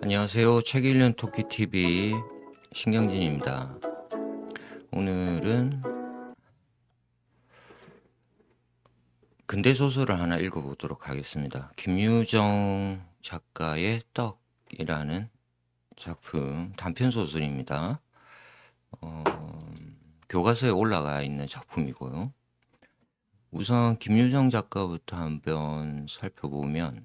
안녕하세요. 책 읽는 토끼TV 신경진입니다. 오늘은 근대소설을 하나 읽어보도록 하겠습니다. 김유정 작가의 떡이라는 작품, 단편소설입니다. 교과서에 올라가 있는 작품이고요. 우선 김유정 작가부터 한번 살펴보면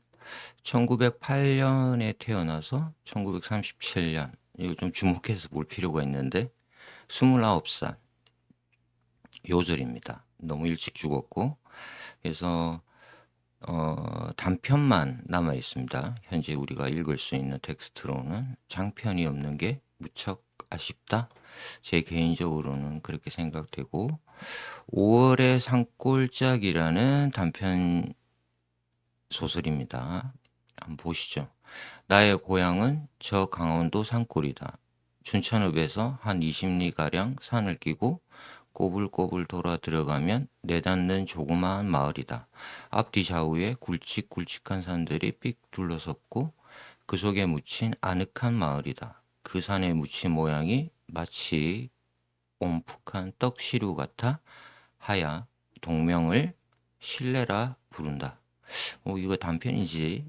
1908년에 태어나서 1937년, 이거 좀 주목해서 볼 필요가 있는데 29살 요절입니다. 너무 일찍 죽었고, 그래서 단편만 남아 있습니다. 현재 우리가 읽을 수 있는 텍스트로는 장편이 없는 게 무척 아쉽다. 제 개인적으로는 그렇게 생각되고, 5월의 산골짜기라는 단편 소설입니다. 한번 보시죠. 나의 고향은 저 강원도 산골이다. 춘천읍에서 한 20리가량 산을 끼고 꼬불꼬불 돌아 들어가면 내닫는 조그마한 마을이다. 앞뒤 좌우에 굵직굵직한 산들이 삑 둘러섰고 그 속에 묻힌 아늑한 마을이다. 그 산의 묻힌 모양이 마치 온푹한 떡시루 같아 하야 동명을 신뢰라 부른다. 이거 단편인지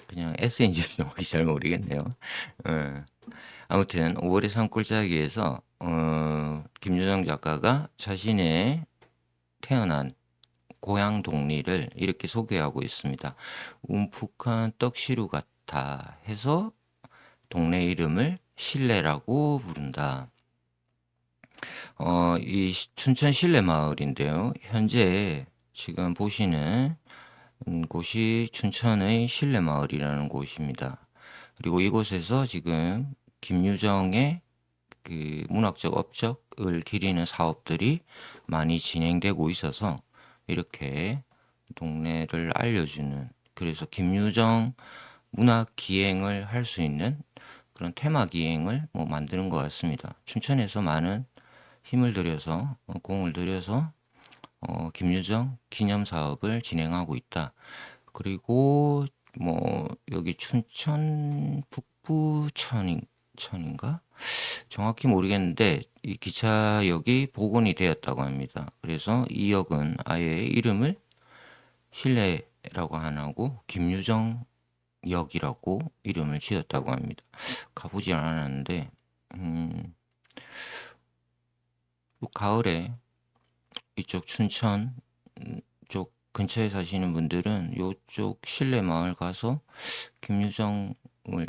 그냥 에세인지 정확히 잘 모르겠네요. 어, 아무튼 5월의 산골짜기에서 김유정 작가가 자신의 태어난 고향 동리를 이렇게 소개하고 있습니다. 움푹한 떡시루 같아 해서 동네 이름을 신례라고 부른다. 이 춘천 신례 마을인데요. 현재 지금 보시는 곳이 춘천의 신례 마을이라는 곳입니다. 그리고 이곳에서 지금 김유정의 그 문학적 업적을 기리는 사업들이 많이 진행되고 있어서 이렇게 동네를 알려주는, 그래서 김유정 문학 기행을 할 수 있는 그런 테마 기행을 만드는 것 같습니다. 춘천에서 많은 힘을 들여서 공을 들여서 김유정 기념 사업을 진행하고 있다. 그리고 여기 춘천 북부천인가? 정확히 모르겠는데 이 기차역이 복원이 되었다고 합니다. 그래서 이 역은 아예 이름을 신례라고 안 하고 김유정 역이라고 이름을 지었다고 합니다. 가보지 않았는데 가을에 이쪽 춘천 쪽 근처에 사시는 분들은 이쪽 신례 마을 가서 김유정을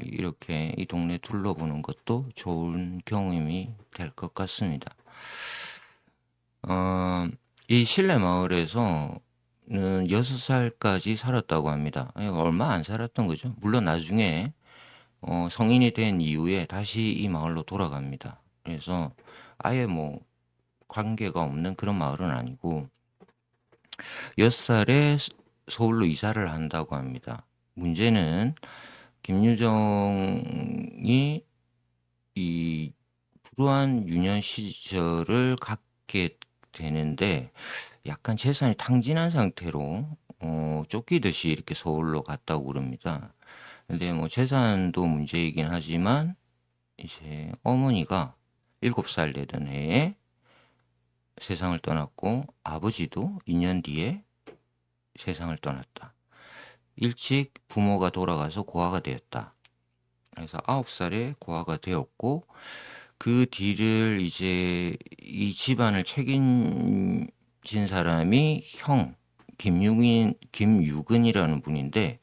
이렇게 이 동네 둘러보는 것도 좋은 경험이 될 것 같습니다. 이 신례 마을에서는 6살까지 살았다고 합니다. 얼마 안 살았던 거죠. 물론 나중에 성인이 된 이후에 다시 이 마을로 돌아갑니다. 그래서 아예 관계가 없는 그런 마을은 아니고 6살에 서울로 이사를 한다고 합니다. 문제는 김유정이 이 불우한 유년 시절을 갖게 되는데 약간 재산이 탕진한 상태로 쫓기듯이 이렇게 서울로 갔다고 그럽니다. 근데 재산도 문제이긴 하지만 이제 어머니가 7살 되던 해에 세상을 떠났고 아버지도 2년 뒤에 세상을 떠났다. 일찍 부모가 돌아가서 고아가 되었다. 그래서 9살에 고아가 되었고 그 뒤를 이제 이 집안을 책임진 사람이 형 김유근이라는 분인데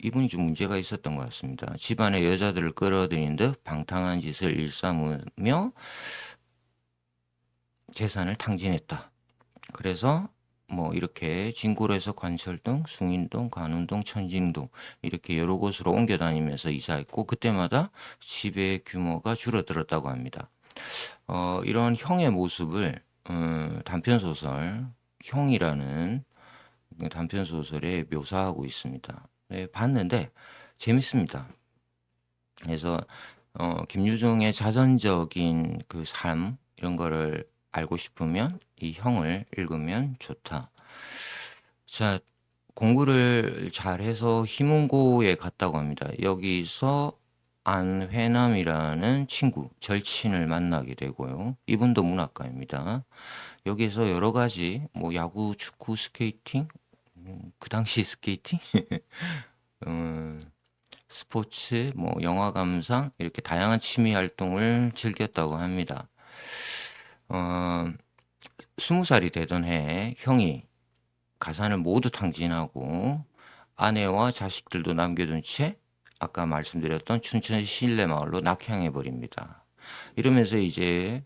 이분이 좀 문제가 있었던 것 같습니다. 집안의 여자들을 끌어들인 듯 방탕한 짓을 일삼으며 재산을 탕진했다. 그래서 이렇게 진구로에서 관철동, 숭인동, 관운동, 천진동 이렇게 여러 곳으로 옮겨 다니면서 이사했고 그때마다 집의 규모가 줄어들었다고 합니다. 이런 형의 모습을 단편소설 형이라는 단편소설에 묘사하고 있습니다. 네, 봤는데 재밌습니다. 그래서 김유정의 자전적인 그 삶 이런 거를 알고 싶으면 이 형을 읽으면 좋다. 자, 공부를 잘해서 희문고에 갔다고 합니다. 여기서 안회남이라는 친구, 절친을 만나게 되고요. 이분도 문학가입니다. 여기서 여러 가지 뭐 야구, 축구, 스케이팅, 그 당시 스케이팅, 음, 스포츠, 뭐 영화 감상 이렇게 다양한 취미 활동을 즐겼다고 합니다. 어, 20살이 되던 해 형이 가산을 모두 탕진하고 아내와 자식들도 남겨둔 채 아까 말씀드렸던 춘천 신례 마을로 낙향해 버립니다. 이러면서 이제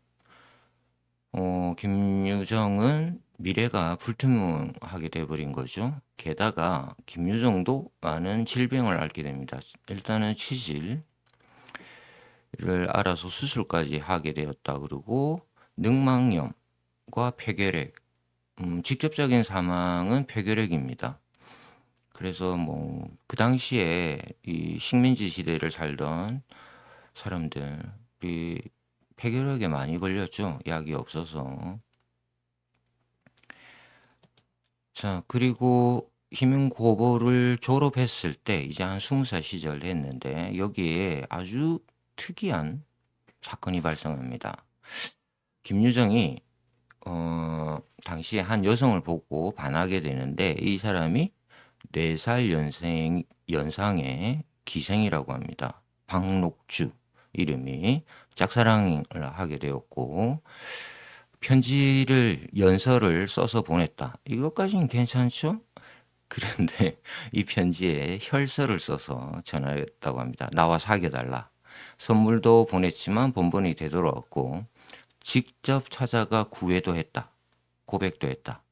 김유정은 미래가 불투명하게 돼버린 거죠. 게다가 김유정도 많은 질병을 앓게 됩니다. 일단은 치질을 알아서 수술까지 하게 되었다 그러고 늑망염과 폐결핵, 직접적인 사망은 폐결핵입니다. 그래서 뭐 그 당시에 이 식민지 시대를 살던 사람들이 폐결핵에 많이 걸렸죠. 약이 없어서. 자, 그리고 희문고고를 졸업했을 때 이제 한 20살 시절 됐는데 여기에 아주 특이한 사건이 발생합니다. 김유정이 당시에 한 여성을 보고 반하게 되는데 이 사람이 4살 연상의 기생이라고 합니다. 박록주 이름이 짝사랑을 하게 되었고 편지를 연서를 써서 보냈다. 이것까지는 괜찮죠? 그런데 이 편지에 혈서를 써서 전화했다고 합니다. 나와 사귀어달라. 선물도 보냈지만 번번이 되돌아왔고 직접 찾아가 구애도 했다. 고백도 했다.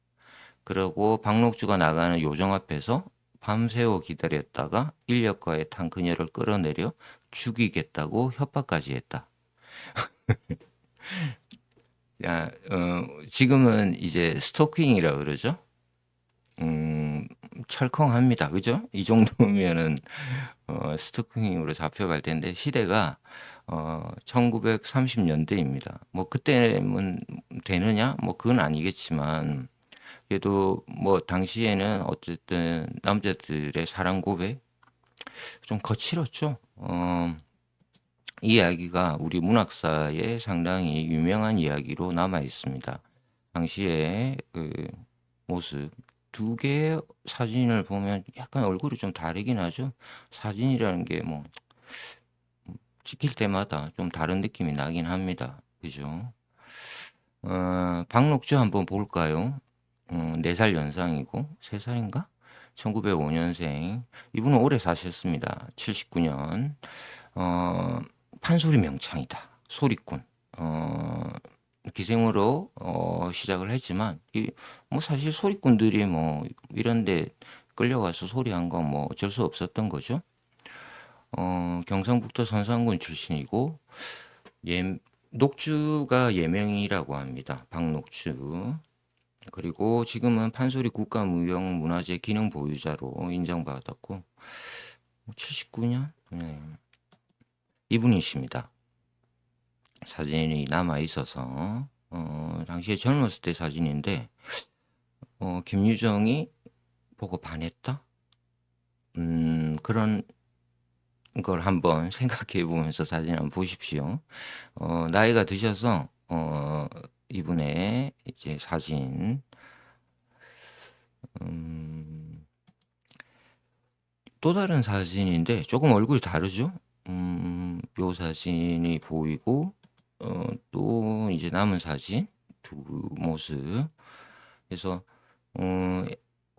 그러고 박록주가 나가는 요정 앞에서 밤새워 기다렸다가 인력거에 탄 그녀를 끌어내려 죽이겠다고 협박까지 했다. 야, 지금은 이제 스토킹이라 그러죠. 철컹합니다. 그죠? 이 정도면은 스토킹으로 잡혀갈 텐데 시대가 1930년대입니다. 뭐 그때면 되느냐? 뭐 그건 아니겠지만 그래도 뭐 당시에는 어쨌든 남자들의 사랑 고백 좀 거칠었죠. 이 이야기가 우리 문학사에 상당히 유명한 이야기로 남아 있습니다. 당시에 그 모습 두 개의 사진을 보면 약간 얼굴이 좀 다르긴 하죠. 사진이라는 게 뭐 찍힐 때마다 좀 다른 느낌이 나긴 합니다. 그죠? 박록주 한번 볼까요? 4살 연상이고 3살인가? 1905년생. 이분은 오래 사셨습니다. 79년. 어, 판소리 명창이다. 소리꾼. 기생으로 시작을 했지만 뭐 사실 소리꾼들이 뭐 이런데 끌려가서 소리한 건 뭐 어쩔 수 없었던 거죠. 경상북도 선산군 출신이고 녹주가 예명이라고 합니다. 박녹주. 그리고 지금은 판소리 국가무형문화재 기능 보유자로 인정받았고 79년 이분이십니다. 사진이 남아 있어서 당시에 젊었을 때 사진인데 김유정이 보고 반했다. 그런 걸 한번 생각해 보면서 사진 한번 보십시오. 나이가 드셔서 이분의 이제 사진 또 다른 사진인데 조금 얼굴이 다르죠? 요 사진이 보이고 또 이제 남은 사진 두 모습. 그래서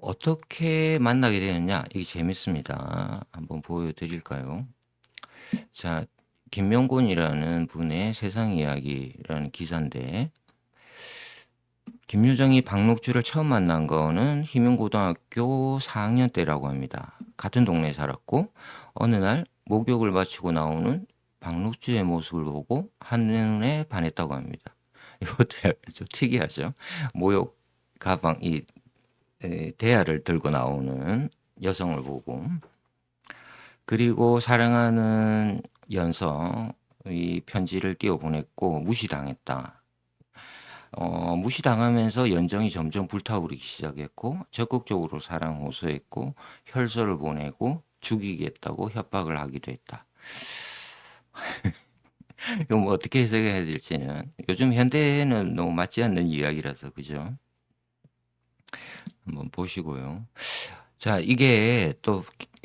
어떻게 만나게 되느냐 이게 재밌습니다. 한번 보여드릴까요? 자, 김명곤이라는 분의 세상 이야기라는 기사인데 김유정이 박록주를 처음 만난 거는 희명고등학교 4학년 때라고 합니다. 같은 동네에 살았고 어느 날 목욕을 마치고 나오는 박록주의 모습을 보고 한눈에 반했다고 합니다. 이것도 약간 좀 특이하죠. 목욕 가방 이 대야를 들고 나오는 여성을 보고 그리고 사랑하는 연서 이 편지를 띄워 보냈고 무시당했다. 무시당하면서 연정이 점점 불타오르기 시작했고 적극적으로 사랑 호소했고 혈서를 보내고 죽이겠다고 협박을 하기도 했다. 이거 뭐 어떻게 해석해야 될지는 요즘 현대에는 너무 맞지 않는 이야기라서 그죠? 한번 보시고요. 자, 이게 또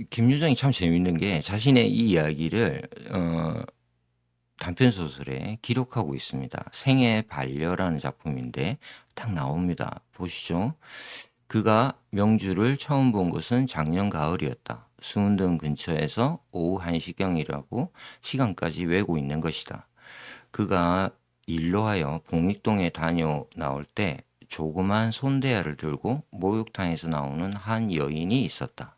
김유정이 참 재밌는 게 자신의 이 이야기를 단편 소설에 기록하고 있습니다. 생의 반려라는 작품인데 딱 나옵니다. 보시죠. 그가 명주를 처음 본 것은 작년 가을이었다. 수운동 근처에서 오후 1시경이라고 시간까지 외고 있는 것이다. 그가 일로 하여 봉익동에 다녀 나올 때 조그만 손대야를 들고 목욕탕에서 나오는 한 여인이 있었다.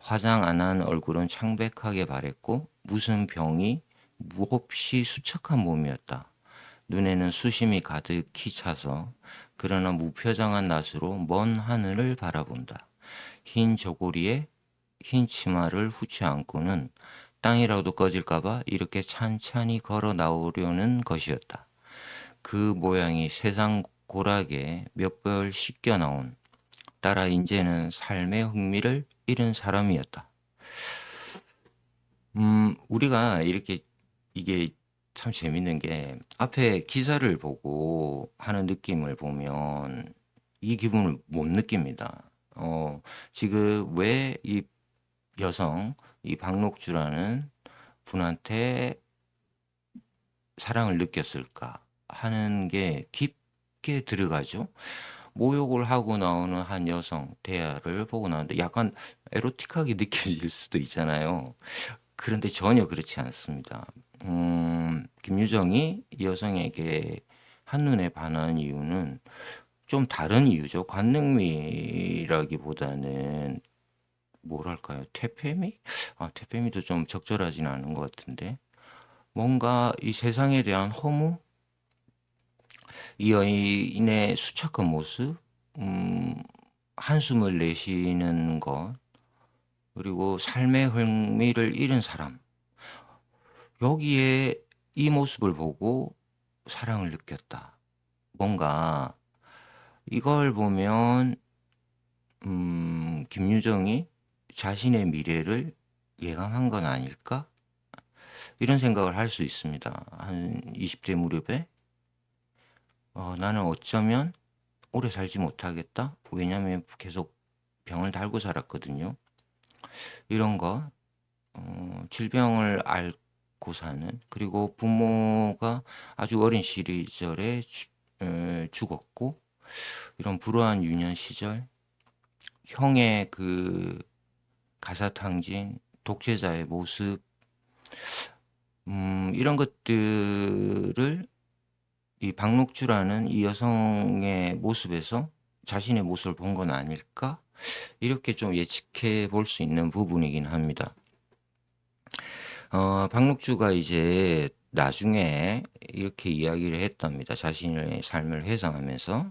화장 안 한 얼굴은 창백하게 바랬고 무슨 병이 몹시 수척한 몸이었다. 눈에는 수심이 가득히 차서 그러나 무표정한 낯으로 먼 하늘을 바라본다. 흰 저고리에 흰 치마를 후치 안고는 땅이라도 꺼질까봐 이렇게 찬찬히 걸어 나오려는 것이었다. 그 모양이 세상 고락에 몇 벌 씻겨 나온 따라 인제는 삶의 흥미를 잃은 사람이었다. 우리가 이렇게 이게 참 재밌는 게 앞에 기사를 보고 하는 느낌을 보면 이 기분을 못 느낍니다. 지금 왜 이 여성, 이 박록주라는 분한테 사랑을 느꼈을까 하는 게 깊게 들어가죠. 모욕을 하고 나오는 한 여성 대화를 보고 나오는데 약간 에로틱하게 느껴질 수도 있잖아요. 그런데 전혀 그렇지 않습니다. 김유정이 이 여성에게 한눈에 반한 이유는 좀 다른 이유죠. 관능미라기보다는 뭐랄까요? 퇴폐미? 퇴폐미도 좀 적절하지는 않은 것 같은데 뭔가 이 세상에 대한 허무? 이 여인의 수척한 모습? 음, 한숨을 내쉬는 것, 그리고 삶의 흥미를 잃은 사람. 여기에 이 모습을 보고 사랑을 느꼈다. 뭔가 이걸 보면 김유정이 자신의 미래를 예감한 건 아닐까? 이런 생각을 할 수 있습니다. 한 20대 무렵에 나는 어쩌면 오래 살지 못하겠다. 왜냐하면 계속 병을 달고 살았거든요. 이런 거 질병을 앓고 사는 그리고 부모가 아주 어린 시절에 죽었고 이런 불우한 유년 시절 형의 그 가사탕진 독재자의 모습 이런 것들을 이 박록주라는 이 여성의 모습에서 자신의 모습을 본 건 아닐까? 이렇게 좀 예측해 볼 수 있는 부분이긴 합니다. 박록주가 이제 나중에 이렇게 이야기를 했답니다. 자신의 삶을 회상하면서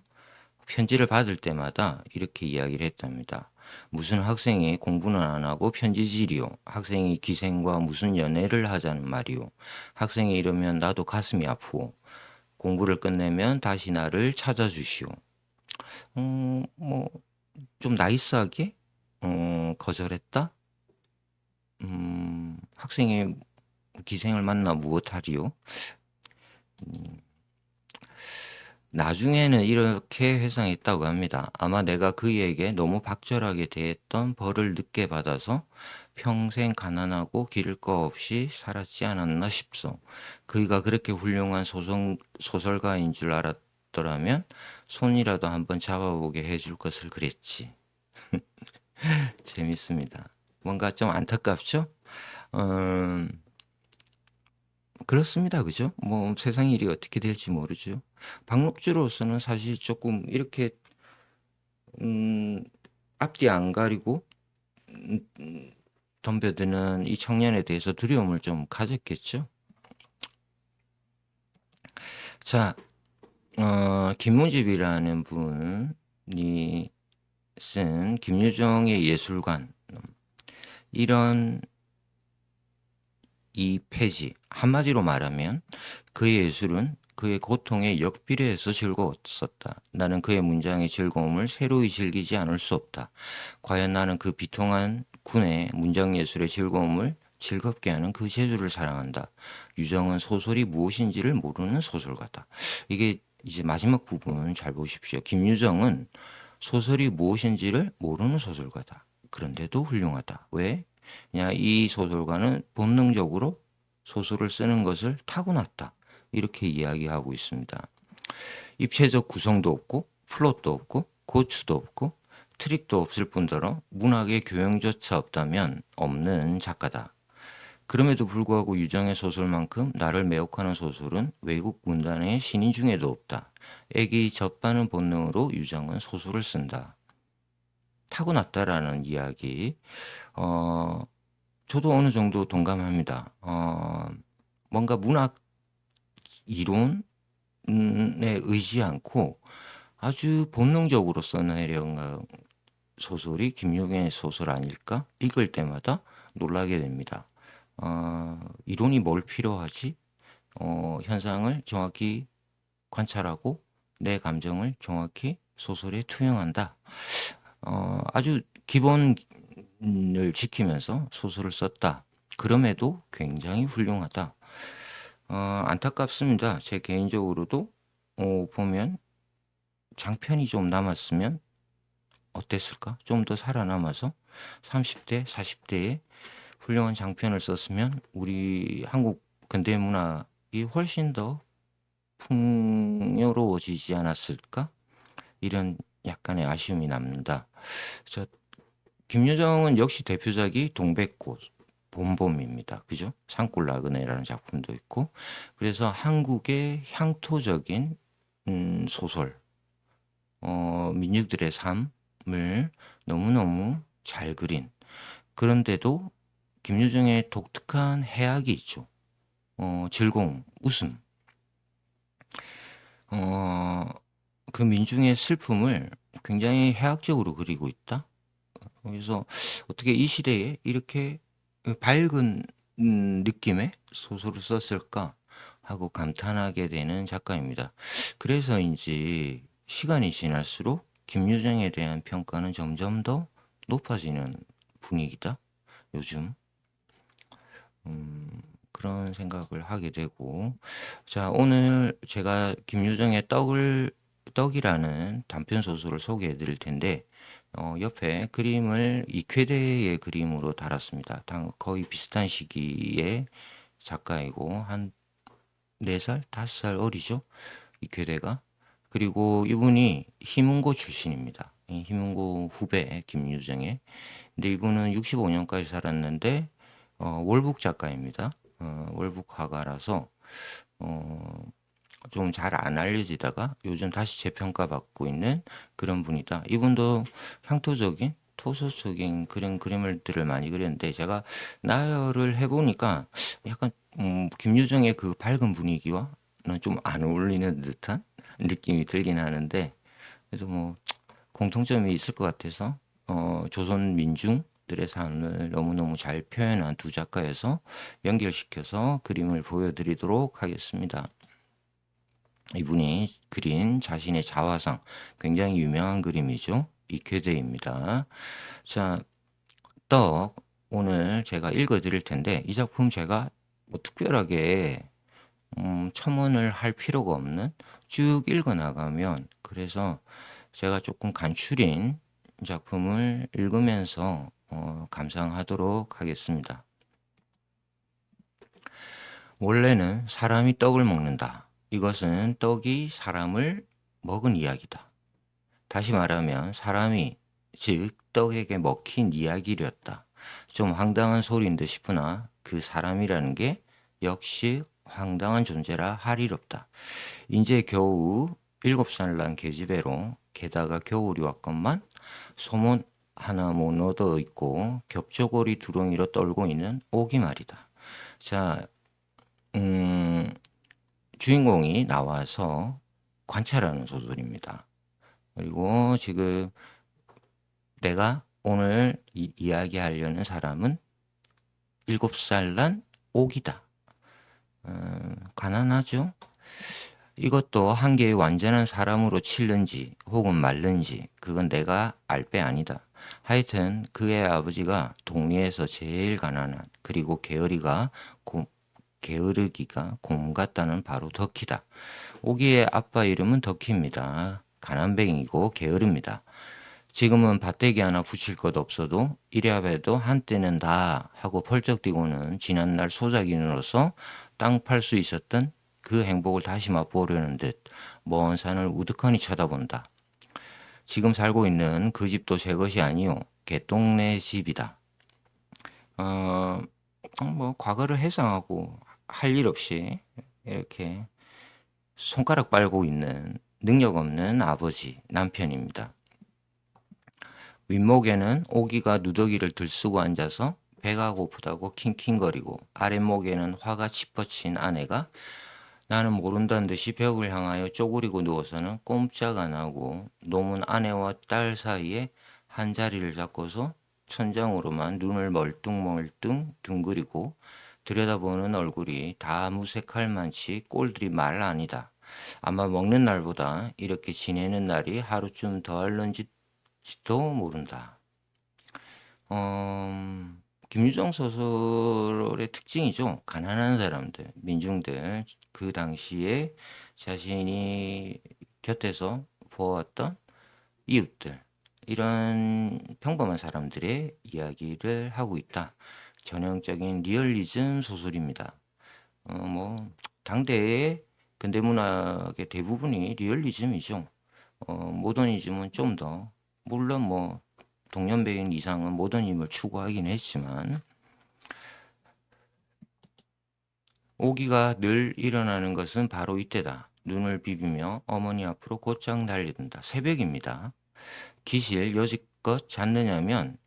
편지를 받을 때마다 이렇게 이야기를 했답니다. 무슨 학생이 공부는 안 하고 편지질이요. 학생이 기생과 무슨 연애를 하자는 말이요. 학생이 이러면 나도 가슴이 아프오. 공부를 끝내면 다시 나를 찾아주시오. 뭐 좀 나이스하게 거절했다. 학생이 기생을 만나 무엇하리요? 나중에는 이렇게 회상했다고 합니다. 아마 내가 그에게 너무 박절하게 대했던 벌을 늦게 받아서 평생 가난하고 기를 거 없이 살았지 않았나 싶소. 그이가 그렇게 훌륭한 소설가인 줄 알았더라면 손이라도 한번 잡아보게 해줄 것을 그랬지. 재밌습니다. 뭔가 좀 안타깝죠? 음, 그렇습니다. 그죠? 뭐 세상 일이 어떻게 될지 모르죠. 박록주로서는 사실 조금 이렇게 음, 앞뒤 안 가리고 덤벼드는 이 청년에 대해서 두려움을 좀 가졌겠죠. 자, 김문집이라는 분이 쓴 김유정의 예술관 이런 이 페이지 한마디로 말하면 그의 예술은 그의 고통에 역비례해서 즐거웠었다. 나는 그의 문장의 즐거움을 새로이 즐기지 않을 수 없다. 과연 나는 그 비통한 군의 문장 예술의 즐거움을 즐겁게 하는 그 재주를 사랑한다. 유정은 소설이 무엇인지를 모르는 소설가다. 이게 이제 마지막 부분 잘 보십시오. 김유정은 소설이 무엇인지를 모르는 소설가다. 그런데도 훌륭하다. 왜? 그냥 이 소설가는 본능적으로 소설을 쓰는 것을 타고났다. 이렇게 이야기하고 있습니다. 입체적 구성도 없고 플롯도 없고 고추도 없고 트릭도 없을 뿐더러 문학의 교양조차 없다면 없는 작가다. 그럼에도 불구하고 유정의 소설만큼 나를 매혹하는 소설은 외국 문단의 신인 중에도 없다. 애기 젖바는 본능으로 유정은 소설을 쓴다. 타고났다라는 이야기. 저도 어느 정도 동감합니다. 뭔가 문학 이론에 의지 않고 아주 본능적으로 써내려간 소설이 김유경의 소설 아닐까? 읽을 때마다 놀라게 됩니다. 이론이 뭘 필요하지? 현상을 정확히 관찰하고 내 감정을 정확히 소설에 투영한다. 아주 기본을 지키면서 소설을 썼다. 그럼에도 굉장히 훌륭하다. 안타깝습니다. 제 개인적으로도 보면 장편이 좀 남았으면 어땠을까? 좀 더 살아남아서 30대, 40대에 훌륭한 장편을 썼으면 우리 한국 근대 문학이 훨씬 더 풍요로워지지 않았을까? 이런 약간의 아쉬움이 남는다. 저 김유정은 역시 대표작이 동백꽃, 봄봄입니다. 그죠? 산골 나그네라는 작품도 있고, 그래서 한국의 향토적인 소설, 민중들의 삶을 너무너무 잘 그린, 그런데도 김유정의 독특한 해악이 있죠. 즐거움, 웃음. 그 민중의 슬픔을 굉장히 해학적으로 그리고 있다. 그래서 어떻게 이 시대에 이렇게 밝은 느낌의 소설을 썼을까 하고 감탄하게 되는 작가입니다. 그래서인지 시간이 지날수록 김유정에 대한 평가는 점점 더 높아지는 분위기다. 요즘 그런 생각을 하게 되고, 자, 오늘 제가 김유정의 떡이라는 단편 소설을 소개해 드릴 텐데, 옆에 그림을 이쾌대의 그림으로 달았습니다. 거의 비슷한 시기에 작가이고, 한 4살, 5살 어리죠? 이쾌대가. 그리고 이분이 희문고 출신입니다. 희문고 후배 김유정의. 근데 이분은 65년까지 살았는데, 월북 작가입니다. 월북 화가라서 좀 잘 안 알려지다가 요즘 다시 재평가받고 있는 그런 분이다. 이분도 향토적인 토소적인 그런 그림들을 많이 그렸는데 제가 나열을 해보니까 약간 김유정의 그 밝은 분위기와는 좀 안 어울리는 듯한 느낌이 들긴 하는데 그래도 뭐 공통점이 있을 것 같아서 조선 민중들의 삶을 너무너무 잘 표현한 두 작가여서 연결시켜서 그림을 보여드리도록 하겠습니다. 이분이 그린 자신의 자화상, 굉장히 유명한 그림이죠. 이쾌대입니다. 자, 떡 오늘 제가 읽어드릴 텐데 이 작품 제가 뭐 특별하게 첨언을 할 필요가 없는 쭉 읽어나가면 그래서 제가 조금 간추린 작품을 읽으면서 감상하도록 하겠습니다. 원래는 사람이 떡을 먹는다. 이것은 떡이 사람을 먹은 이야기다. 다시 말하면 사람이 즉 떡에게 먹힌 이야기였다. 좀 황당한 소리인 듯 싶으나 그 사람이라는 게 역시 황당한 존재라 할 일 없다. 이제 겨우 7살 난 계집애로 게다가 겨울이 왔건만 소문 하나 못 얻어 있고 겹조고리 두렁이로 떨고 있는 오기 말이다. 자, 주인공이 나와서 관찰하는 소설입니다. 그리고 지금 내가 오늘 이야기하려는 사람은 7살 난 오기다. 가난하죠? 이것도 한 개의 완전한 사람으로 칠는지 혹은 말는지 그건 내가 알 바 아니다. 하여튼 그의 아버지가 동리에서 제일 가난한 그리고 게으르기가 곰 같다는 바로 덕희다. 오기의 아빠 이름은 덕희입니다. 가난뱅이고 게으릅니다. 지금은 밭대기 하나 붙일 것 없어도 이래야 해도 한때는 다 하고 펄쩍 뛰고는 지난날 소작인으로서 땅 팔 수 있었던 그 행복을 다시 맛보려는 듯 먼 산을 우두커니 쳐다본다. 지금 살고 있는 그 집도 제 것이 아니요. 개똥네 집이다. 어, 뭐 과거를 회상하고 할 일 없이 이렇게 손가락 빨고 있는 능력 없는 아버지, 남편입니다. 윗목에는 오기가 누더기를 들쓰고 앉아서 배가 고프다고 킹킹거리고 아랫목에는 화가 치퍼친 아내가 나는 모른다는 듯이 벽을 향하여 쪼그리고 누워서는 꼼짝 안 하고 노문 아내와 딸 사이에 한 자리를 잡고서 천장으로만 눈을 멀뚱멀뚱 둥그리고 들여다보는 얼굴이 다 무색할 만치 꼴들이 말 아니다. 아마 먹는 날보다 이렇게 지내는 날이 하루쯤 더 할런지도 모른다. 김유정 소설의 특징이죠. 가난한 사람들, 민중들, 그 당시에 자신이 곁에서 보았던 이웃들, 이런 평범한 사람들의 이야기를 하고 있다. 전형적인 리얼리즘 소설입니다. 뭐 당대의 근대문학의 대부분이 리얼리즘이죠. 모더니즘은 좀 더, 물론 뭐 동년배인 이상은 모더니즘을 추구하긴 했지만 오기가 늘 일어나는 것은 바로 이때다. 눈을 비비며 어머니 앞으로 곧장 달려든다. 새벽입니다. 기실 여지껏 잤느냐면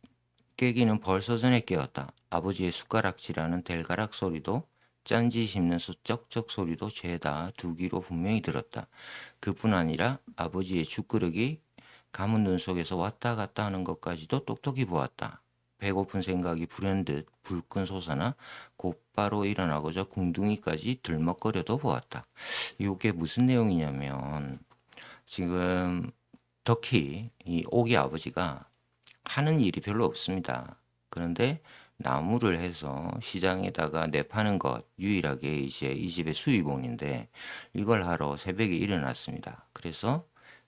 깨기는 벌써 전에 깨었다. 아버지의 숟가락질하는 델가락 소리도 짠지 씹는 쩍쩍 소리도 죄다 두 귀로 분명히 들었다. 그뿐 아니라 아버지의 죽그릇이 감은 눈 속에서 왔다 갔다 하는 것까지도 똑똑히 보았다. 배고픈 생각이 불현듯 불끈 솟아나 곧바로 일어나고자 궁둥이까지 들먹거려도 보았다. 이게 무슨 내용이냐면 지금 덕희 이 오기 아버지가 하는 일이 별로 없습니다. 그런데 나무를 해서 시장에다가 내파는 것 유일하게 이제 이 집의 수입원인데 이걸 하러 새벽에 일어났습니다. 그래서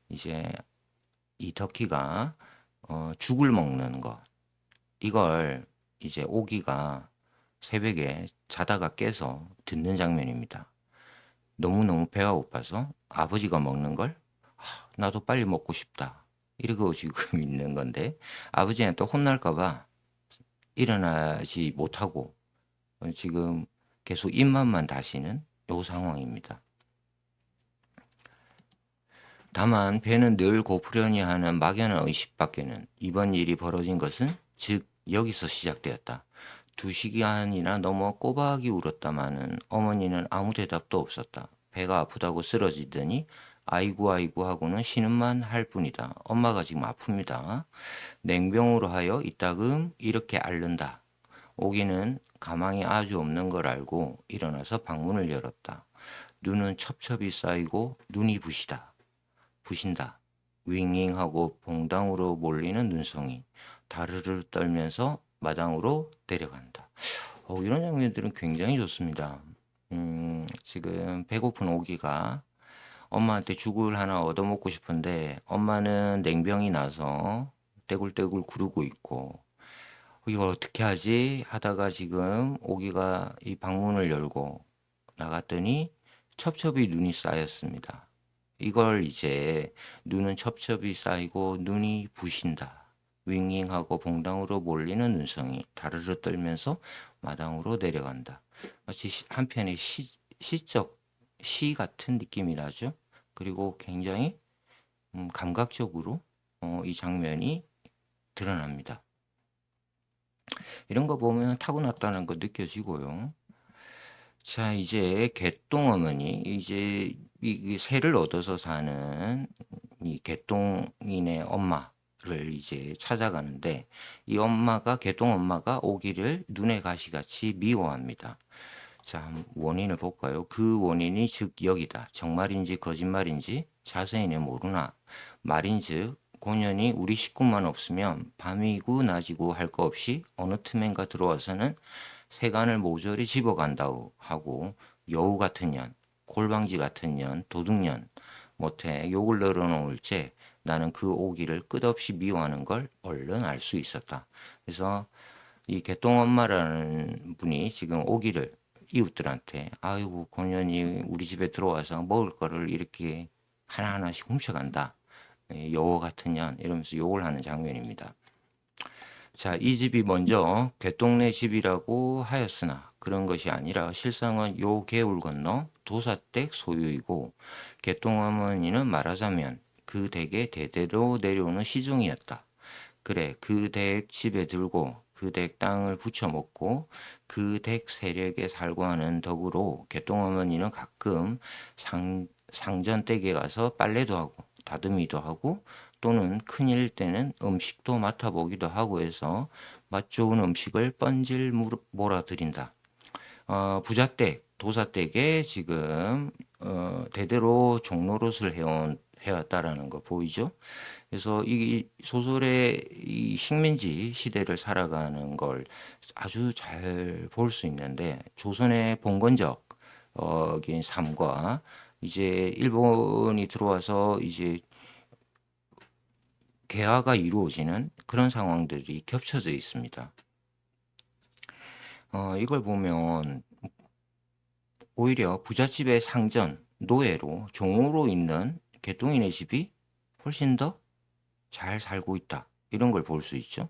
이제 이 덕희가 죽을 먹는 것 이걸 이제 오기가 새벽에 자다가 깨서 듣는 장면입니다. 너무너무 배가 고파서 아버지가 먹는 걸 나도 빨리 먹고 싶다. 이러고 지금 있는 건데 아버지는 또 혼날까 봐 일어나지 못하고 지금 계속 입맛만 다시는 요 상황입니다. 다만 배는 늘 고프려니 하는 막연한 의식밖에는 이번 일이 벌어진 것은 즉 여기서 시작되었다. 2시간이나 넘어 꼬박이 울었다마는 어머니는 아무 대답도 없었다. 배가 아프다고 쓰러지더니 아이고 아이고 하고는 신음만 할 뿐이다. 엄마가 지금 아픕니다. 냉병으로 하여 이따금 이렇게 앓는다. 오기는 가망이 아주 없는 걸 알고 일어나서 방문을 열었다. 눈은 첩첩이 쌓이고 눈이 부신다. 윙윙하고 봉당으로 몰리는 눈송이. 다르르 떨면서 마당으로 내려간다. 이런 장면들은 굉장히 좋습니다. 지금 배고픈 오기가 엄마한테 죽을 하나 얻어먹고 싶은데 엄마는 냉병이 나서 떼굴떼굴 구르고 있고 이걸 어떻게 하지 하다가 지금 오기가 이 방문을 열고 나갔더니 첩첩이 눈이 쌓였습니다. 이걸 이제 눈은 첩첩이 쌓이고 눈이 부신다. 윙윙하고 봉당으로 몰리는 눈송이 다르르 떨면서 마당으로 내려간다. 마치 한편의 시적 시 같은 느낌이 나죠. 그리고 굉장히 감각적으로 이 장면이 드러납니다. 이런 거 보면 타고났다는 거 느껴지고요. 자, 이제 개똥어머니, 이제 이 새를 얻어서 사는 이 개똥인의 엄마를 이제 찾아가는데 이 엄마가 개똥 엄마가 오기를 눈의 가시같이 미워합니다. 자, 원인을 볼까요? 그 원인이 즉 여기다. 정말인지 거짓말인지 자세히는 모르나 말인즉 고년이 우리 식구만 없으면 밤이고 낮이고 할 거 없이 어느 틈엔가 들어와서는 세간을 모조리 집어간다우 하고 여우 같은 년, 골방지 같은 년, 도둑년 못해 욕을 늘어놓을째 나는 그 오기를 끝없이 미워하는 걸 얼른 알 수 있었다. 그래서 이 개똥엄마라는 분이 지금 오기를 이웃들한테 아이고 고년이 우리 집에 들어와서 먹을 거를 이렇게 하나하나씩 훔쳐간다. 여우 같은 년 이러면서 욕을 하는 장면입니다. 자, 이 집이 먼저 개똥네 집이라고 하였으나 그런 것이 아니라 실상은 요 개울 건너 도사댁 소유이고 개똥어머니는 말하자면 그 댁의 대대로 내려오는 시종이었다. 그래, 그 댁 집에 들고 그 댁 땅을 부쳐먹고 그 댁 세력에 살고 하는 덕으로 개똥어머니는 가끔 상전댁에 가서 빨래도 하고 다듬이도 하고 또는 큰일 때는 음식도 맡아보기도 하고 해서 맛 좋은 음식을 뻔질 몰아들인다. 부잣댁, 도사댁에 지금 대대로 종노릇을 해왔다라는 거 보이죠? 그래서 이 소설의 이 식민지 시대를 살아가는 걸 아주 잘 볼 수 있는데 조선의 봉건적 삶과 이제 일본이 들어와서 이제 개화가 이루어지는 그런 상황들이 겹쳐져 있습니다. 이걸 보면 오히려 부잣집의 상전, 노예로 종으로 있는 개똥이네 집이 훨씬 더 잘 살고 있다. 이런 걸 볼 수 있죠.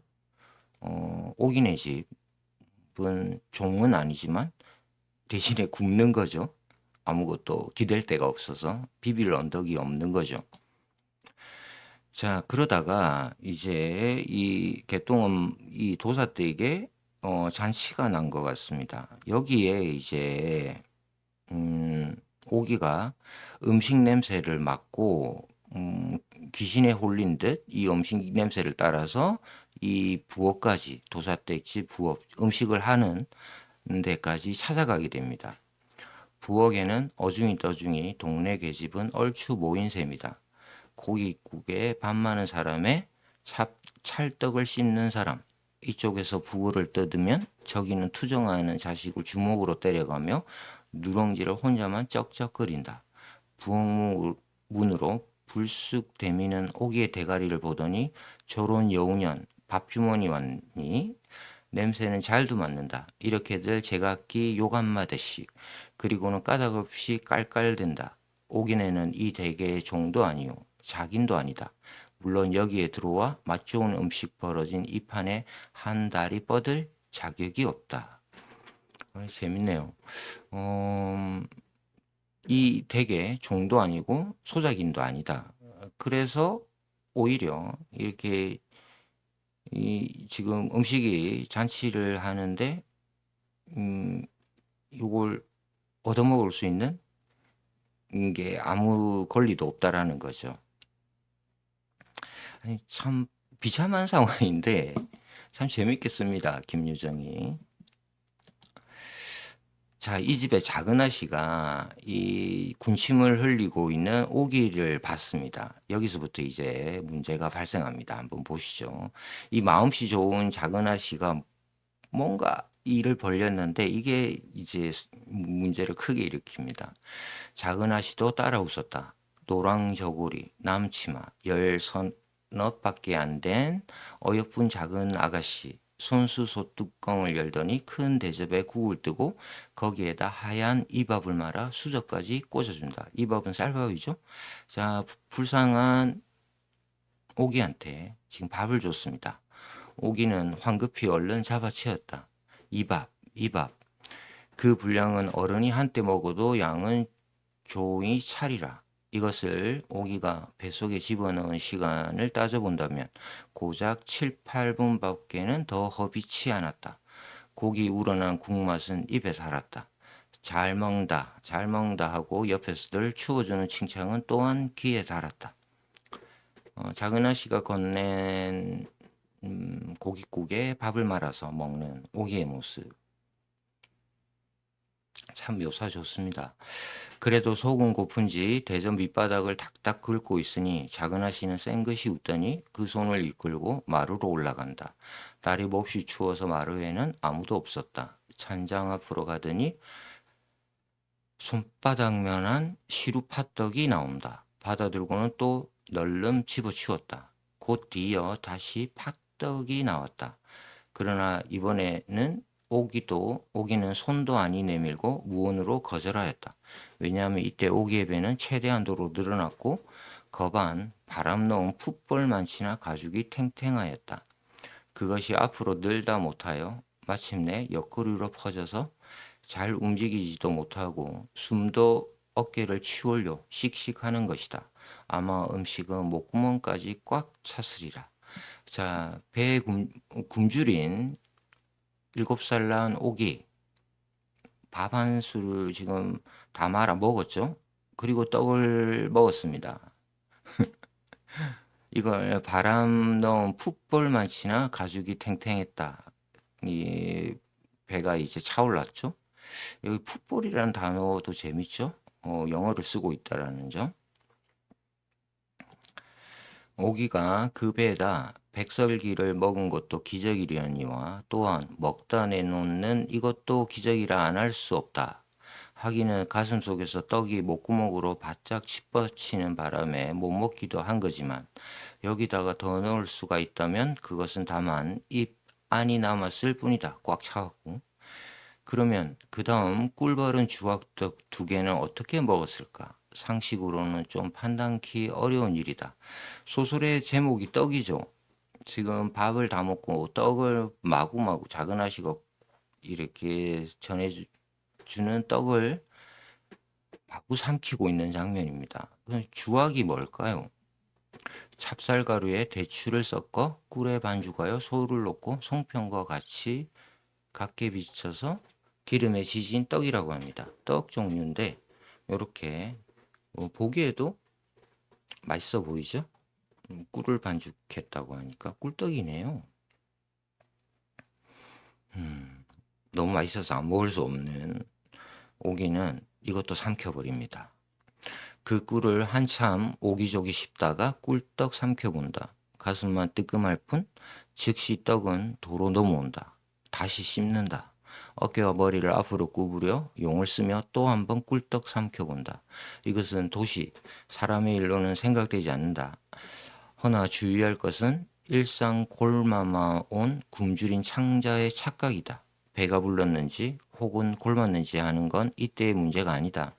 옥이네 집은 종은 아니지만 대신에 굶는 거죠. 아무것도 기댈 데가 없어서 비빌 언덕이 없는 거죠. 자, 그러다가 이제 이 개똥은 이 도사댁에 잔치가 난 것 같습니다. 여기에 이제 오기가 음식 냄새를 맡고 귀신에 홀린 듯 이 음식 냄새를 따라서 이 부엌까지 도사댁집 부엌 음식을 하는 데까지 찾아가게 됩니다. 부엌에는 어중이 떠중이 동네 계집은 얼추 모인 셈이다. 고깃국에 밥 많은 사람에 찰떡을 씹는 사람. 이쪽에서 부글을 뜯으면 저기는 투정하는 자식을 주먹으로 때려가며 누렁지를 혼자만 쩍쩍거린다. 부엌 문으로 불쑥 대미는 오기의 대가리를 보더니 저런 여우년 밥주머니 왔니? 냄새는 잘도 맡는다. 이렇게들 제각기 욕 한마디씩 그리고는 까닭없이 깔깔댄다. 오기네는 이 대개의 종도 아니오. 작인도 아니다. 물론 여기에 들어와 맛 좋은 음식 벌어진 이 판에 한 다리 뻗을 자격이 없다. 재밌네요. 이 댁의 종도 아니고 소작인도 아니다. 그래서 오히려 이렇게 이 지금 음식이 잔치를 하는데 이걸 얻어먹을 수 있는 게 아무 권리도 없다라는 거죠. 아니, 참 비참한 상황인데 참 재밌겠습니다. 김유정이. 자, 이 집의 작은 아씨가 이 군침을 흘리고 있는 오기를 봤습니다. 여기서부터 이제 문제가 발생합니다. 한번 보시죠. 이 마음씨 좋은 작은 아씨가 뭔가 일을 벌였는데 이게 이제 문제를 크게 일으킵니다. 작은 아씨도 따라 웃었다. 노랑저고리, 남치마, 10서너 밖에 안 된 어여쁜 작은 아가씨. 손수 소뚜껑을 열더니 큰 대접에 국을 뜨고 거기에다 하얀 이밥을 말아 수저까지 꽂아준다. 이밥은 쌀밥이죠. 자, 불쌍한 오기한테 지금 밥을 줬습니다. 오기는 황급히 얼른 잡아채었다. 이밥, 이밥. 그 분량은 어른이 한때 먹어도 양은 조이 차리라. 이것을 오기가 뱃속에 집어넣은 시간을 따져본다면 고작 7, 8분밖에는 더 허비치 않았다. 고기 우러난 국맛은 입에 살았다. 잘 먹다, 잘 먹다 하고 옆에서들 추워주는 칭찬은 또한 귀에 달았다. 작은 아씨가 건넨 고깃국에 밥을 말아서 먹는 오기의 모습. 참 묘사 좋습니다. 그래도 속은 고픈지 대전 밑바닥을 닥닥 긁고 있으니 작은 아씨는 쌩긋이 웃더니 그 손을 이끌고 마루로 올라간다. 날이 몹시 추워서 마루에는 아무도 없었다. 찬장 앞으로 가더니 손바닥만한 시루 팥떡이 나온다. 받아들고는 또 널름 집어치웠다. 곧 뒤이어 다시 팥떡이 나왔다. 그러나 이번에는 오기는 손도 아니 내밀고 무언으로 거절하였다. 왜냐하면 이때 오기의 배는 최대한도로 늘어났고 거반 바람 넣은 풋볼만치나 가죽이 탱탱하였다. 그것이 앞으로 늘다 못하여 마침내 옆구리로 퍼져서 잘 움직이지도 못하고 숨도 어깨를 치올려 씩씩하는 것이다. 아마 음식은 목구멍까지 꽉 찼으리라. 자, 배에 굶주린 7살 난 오기 밥 한 술을 지금 다 말아 먹었죠. 그리고 떡을 먹었습니다. 이걸 바람 넣은 풋볼만치나 가죽이 탱탱했다. 이 배가 이제 차올랐죠. 여기 풋볼이라는 단어도 재밌죠. 영어를 쓰고 있다라는 점. 오기가 그 배에다 백설기를 먹은 것도 기적이려니와 또한 먹다 내놓는 이것도 기적이라 안 할 수 없다. 하기는 가슴속에서 떡이 목구멍으로 바짝 치뻗치는 바람에 못 먹기도 한 거지만 여기다가 더 넣을 수가 있다면 그것은 다만 입 안이 남았을 뿐이다. 꽉 차갖고. 그러면 그 다음 꿀벌은 주황떡 2개는 어떻게 먹었을까? 상식으로는 좀 판단키 어려운 일이다. 소설의 제목이 떡이죠. 지금 밥을 다 먹고 떡을 마구마구 작은 아씨가 이렇게 전해주는 떡을 마구 삼키고 있는 장면입니다. 주악이 뭘까요? 찹쌀가루에 대추를 섞어 꿀에 반죽하여 소를 넣고 송편과 같이 같게 비춰서 기름에 지진 떡이라고 합니다. 떡 종류인데 이렇게 보기에도 맛있어 보이죠? 꿀을 반죽했다고 하니까 꿀떡이네요. 너무 맛있어서 안 먹을 수 없는 오기는 이것도 삼켜버립니다. 그 꿀을 한참 오기조기 씹다가 꿀떡 삼켜본다. 가슴만 뜨끔할 뿐 즉시 떡은 도로 넘어온다. 다시 씹는다. 어깨와 머리를 앞으로 구부려 용을 쓰며 또 한 번 꿀떡 삼켜본다. 이것은 도시 사람의 일로는 생각되지 않는다. 허나 주의할 것은 일상 골마마 온 굶주린 창자의 착각이다. 배가 불렀는지 혹은 골맞는지 하는 건 이때의 문제가 아니다.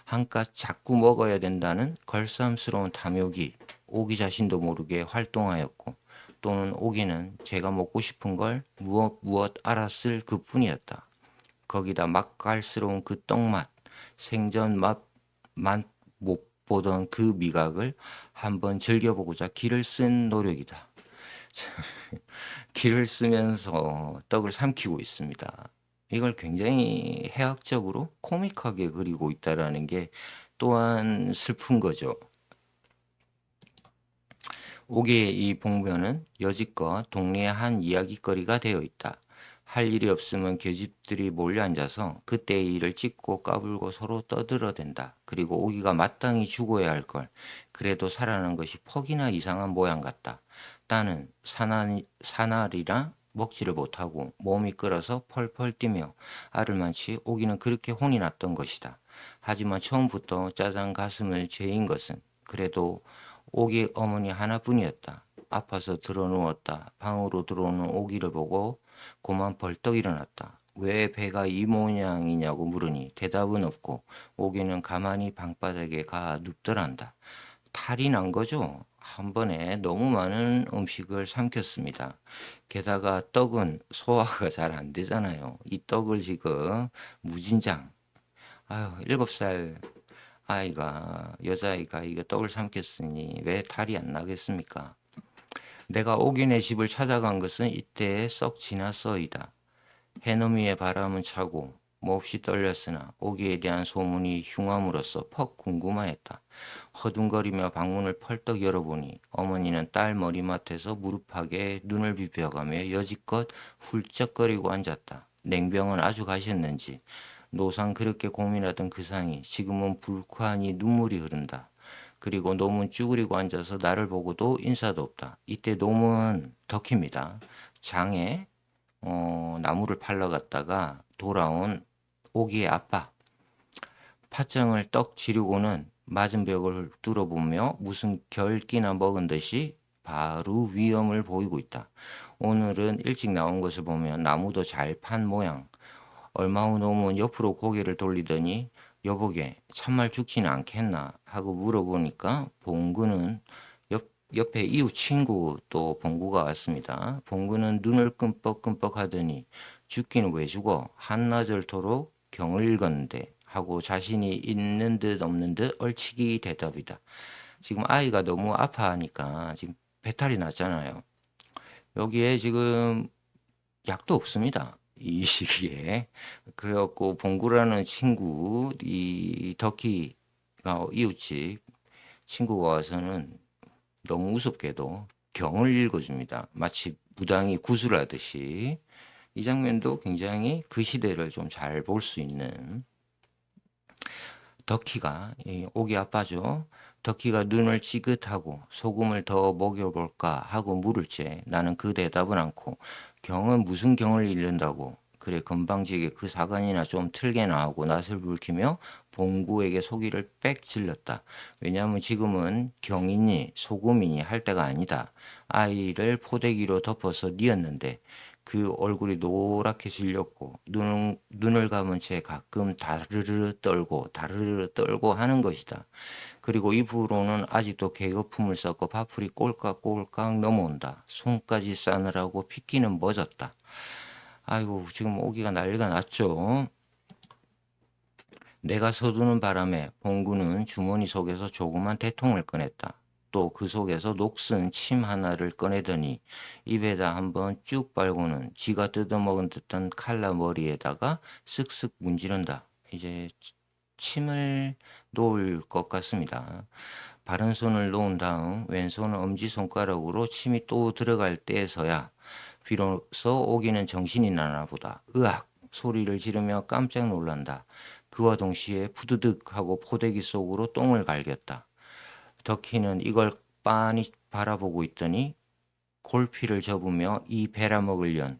한깟 자꾸 먹어야 된다는 걸쌈스러운 탐욕이 오기 자신도 모르게 활동하였고 또는 오기는 제가 먹고 싶은 걸 무엇 알았을 그뿐이었다. 거기다 맛깔스러운 그 떡맛, 생전 맛 못 보던 그 미각을 한번 즐겨보고자 기를 쓴 노력이다. 기를 쓰면서 떡을 삼키고 있습니다. 이걸 굉장히 해학적으로 코믹하게 그리고 있다라는 게 또한 슬픈 거죠. 옥의 이 봉변은 여지껏 동네의 한 이야기거리가 되어 있다. 할 일이 없으면 계집들이 몰려 앉아서 그때의 일을 찍고 까불고 서로 떠들어댄다. 그리고 오기가 마땅히 죽어야 할 걸. 그래도 살아난 것이 퍽이나 이상한 모양 같다. 따는 사나리라 먹지를 못하고 몸이 끓어서 펄펄 뛰며 알을 많지 오기는 그렇게 혼이 났던 것이다. 하지만 처음부터 짜장 가슴을 죄인 것은 그래도 오기 어머니 하나뿐이었다. 아파서 드러누웠다. 방으로 들어오는 오기를 보고 고만 벌떡 일어났다. 왜 배가 이 모양이냐고 물으니 대답은 없고 오기는 가만히 방바닥에 가 눕더란다. 탈이 난 거죠. 한 번에 너무 많은 음식을 삼켰습니다. 게다가 떡은 소화가 잘 안 되잖아요. 이 떡을 지금 무진장, 아유, 7살 여자아이가 이거 떡을 삼켰으니 왜 탈이 안 나겠습니까? 내가 오기네 집을 찾아간 것은 이때에 썩 지났어이다. 해넘이의 바람은 차고 몹시 떨렸으나 오기에 대한 소문이 흉함으로써 퍽 궁금하였다. 허둥거리며 방문을 펄떡 열어보니 어머니는 딸 머리맡에서 무릎하게 눈을 비벼가며 여지껏 훌쩍거리고 앉았다. 냉병은 아주 가셨는지 노상 그렇게 고민하던 그 상이 지금은 불쾌하니 눈물이 흐른다. 그리고 놈은 쭈그리고 앉아서 나를 보고도 인사도 없다. 이때 놈은 덕희입니다. 장에 나무를 팔러 갔다가 돌아온 오기의 아빠. 팥장을 떡 지르고는 맞은 벽을 뚫어보며 무슨 결기나 먹은 듯이 바로 위험을 보이고 있다. 오늘은 일찍 나온 것을 보면 나무도 잘 판 모양. 얼마 후 놈은 옆으로 고개를 돌리더니 여보게 참말 죽지는 않겠나 하고 물어보니까 봉구는 옆에 이웃 친구 또 봉구가 왔습니다. 봉구는 눈을 끔뻑끔뻑 하더니 죽기는 왜 죽어? 한나절토록 경을 읽었는데 하고 자신이 있는 듯 없는 듯 얼치기 대답이다. 지금 아이가 너무 아파하니까 지금 배탈이 났잖아요. 여기에 지금 약도 없습니다. 이 시기에. 그래갖고 봉구라는 친구, 이 덕희가 이웃집 친구가 와서는 너무 우습게도 경을 읽어줍니다. 마치 무당이 구슬하듯이. 이 장면도 굉장히 그 시대를 좀 잘 볼 수 있는 덕희가 오기 아빠죠. 덕희가 눈을 찌긋하고 소금을 더 먹여볼까 하고 물을지 나는 그 대답은 않고 경은 무슨 경을 읽는다고 그래 건방지게 그 사관이나 좀 틀게나 하고 낯을 붉히며 봉구에게 소기를 빽 질렀다. 왜냐하면 지금은 경이니 소금이니 할 때가 아니다. 아이를 포대기로 덮어서 뉘었는데 그 얼굴이 노랗게 질렸고 눈을 감은 채 가끔 다르르 떨고 다르르 떨고 하는 것이다. 그리고 입으로는 아직도 개거품을 섞어 파풀이 꼴깍꼴깍 넘어온다. 손까지 싸느라고 핏기는 멎었다. 아이고 지금 오기가 난리가 났죠. 내가 서두는 바람에 봉구는 주머니 속에서 조그만 대통을 꺼냈다. 또 그 속에서 녹슨 침 하나를 꺼내더니 입에다 한번 쭉 빨고는 지가 뜯어먹은 듯한 칼라 머리에다가 쓱쓱 문지른다. 이제 침을 놓을 것 같습니다. 바른 손을 놓은 다음 왼손 엄지손가락으로 침이 또 들어갈 때에서야 비로소 오기는 정신이 나나 보다. 으악! 소리를 지르며 깜짝 놀란다. 그와 동시에 푸드득 하고 포대기 속으로 똥을 갈겼다. 덕희는 이걸 빤히 바라보고 있더니 골피를 접으며 이 베라먹을 년